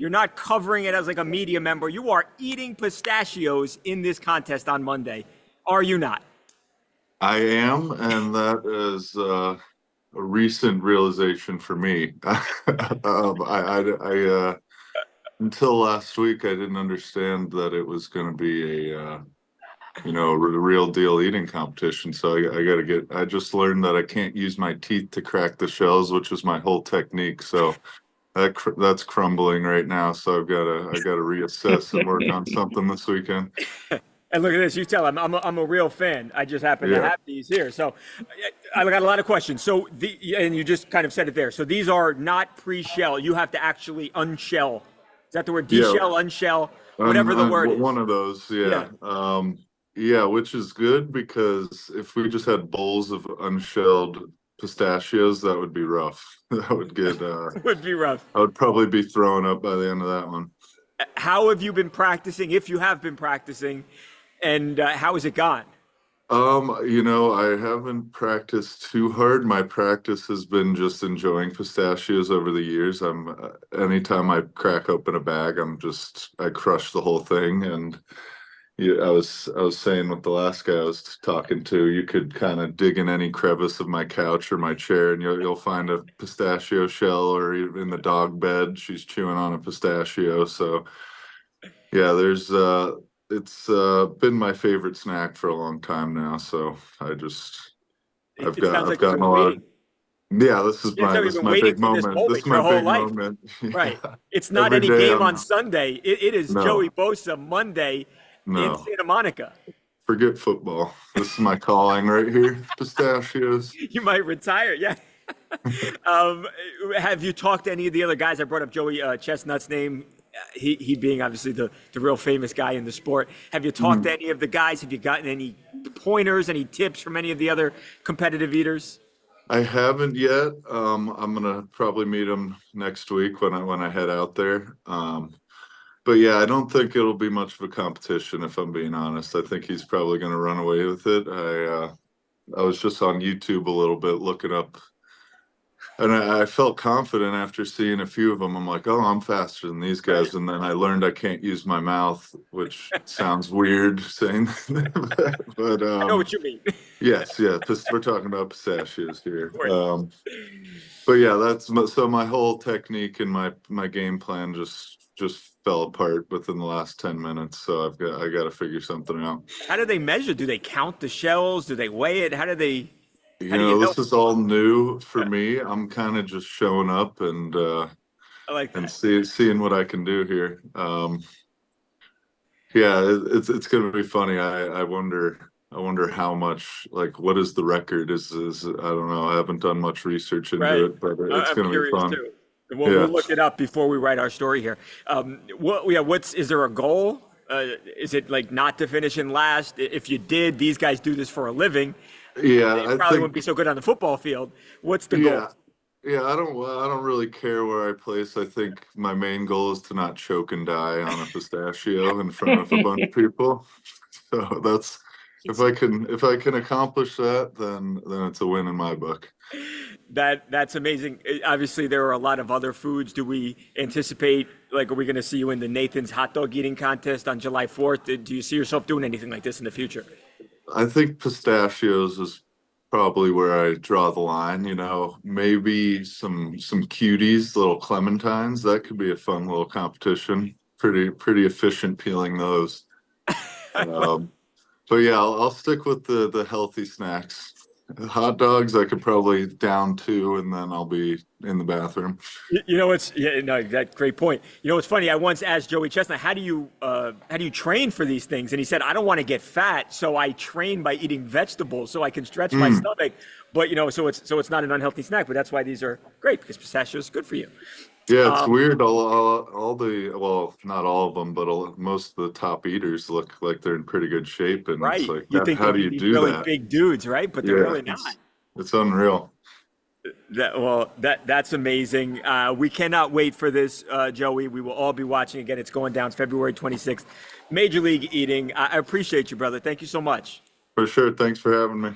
You're not covering it as like a media member. You are eating pistachios in this contest on Monday. Are you not? I am, and that is a recent realization for me. Until last week, I didn't understand that it was going to be a real deal eating competition. So I got to get. I just learned that I can't use my teeth to crack the shells, which is my whole technique. So that's crumbling right now. So I got to reassess and work on something this weekend. And look at this. You tell him I'm a real fan. I just happen to Yeah. have these here. So I got a lot of questions. So and you just kind of said it there. So these are not pre-shell. You have to actually unshell. Is that the word? Yeah. Deshell, unshell, whatever the word is. One of those, Yeah. yeah. Yeah, which is good because if we just had bowls of unshelled pistachios, that would be rough. That would get It would be rough. I would probably be throwing up by the end of that one. How have you been practicing, if you have been practicing, and how has it gone? I haven't practiced too hard. My practice has been just enjoying pistachios over the years. Anytime I crack open a bag, I crush the whole thing. And yeah, I was saying with the last guy I was talking to, you could kind of dig in any crevice of my couch or my chair, and you'll find a pistachio shell, or even in the dog bed, she's chewing on a pistachio. So yeah, it's been my favorite snack for a long time now. So It sounds I've like you've gotten been a lot of waiting. yeah. Yeah, so This you've is been my waiting big for this moment. This moment is your my whole big life. moment. Yeah. Right. It's not Every any day game on I'm Sunday. It is no, Joey Bosa Monday in no. Santa Monica. Forget football. This is my calling right here. Pistachios. You might retire. Yeah. Um, have you talked to any of the other guys? I brought up Joey Chestnut's name. He being obviously the real famous guy in the sport. Have you talked to Mhm. any of the guys? Have you gotten any pointers, any tips from any of the other competitive eaters? I haven't yet. I'm gonna probably meet him next week when I head out there. But yeah, I don't think it'll be much of a competition if I'm being honest. I think he's probably gonna run away with it. I was just on YouTube a little bit looking up, and I felt confident after seeing a few of them. I'm like, oh, I'm faster than these Right. guys. And then I learned I can't use my mouth, which sounds weird saying, but I know what you mean. yes, yeah, we're talking about pistachios Of here. course. But yeah, so my whole technique and my game plan just fell apart within the last 10 minutes. So I got to figure something out. How do they measure? Do they count the shells? Do they weigh it? You How do you know, know? this is all new for me. I'm kind of just showing up I like and that. seeing what I can do here. Yeah, it's gonna be funny. I wonder how much, like, what is the record? Is I don't know. I haven't done much research into Right. it, but it's I'm gonna be curious fun. too. Yeah. We'll look it up before we write our story here. Is there a goal? Is it like not to finish in last? If you did, these guys do this for a living. Yeah, It I probably wouldn't think be so good on the football field. What's the goal? yeah. Yeah, I don't really care where I place. I think my main goal is to not choke and die on a pistachio in front of a bunch of people. So that's if I can accomplish that, then it's a win in my book. That's amazing. Obviously, there are a lot of other foods. Do we anticipate, like, are we going to see you in the Nathan's hot dog eating contest on July 4th? Do you see yourself doing anything like this in the future? I think pistachios is probably where I draw the line, maybe some cuties, little clementines. That could be a fun little competition. Pretty efficient peeling those. Um, but yeah, I'll stick with the healthy snacks. Hot dogs, I could probably down two, and then I'll be in the bathroom. You know what's yeah no that great point. You know what's funny? I once asked Joey Chestnut, how do you train for these things? And he said, I don't want to get fat, so I train by eating vegetables so I can stretch my Mm. stomach. But so it's not an unhealthy snack, but that's why these are great because pistachio is good for you. Yeah, it's Um, weird. All the well, not all of them, but most of the top eaters look like they're in pretty good shape, and it's right. like, You think how they'd do be you these do really that? big dudes, right? But they're Yeah, really not. it's unreal. That's amazing. We cannot wait for this, Joey. We will all be watching again. It's going down February 26th. Major League Eating. I appreciate you, brother. Thank you so much. For sure. Thanks for having me.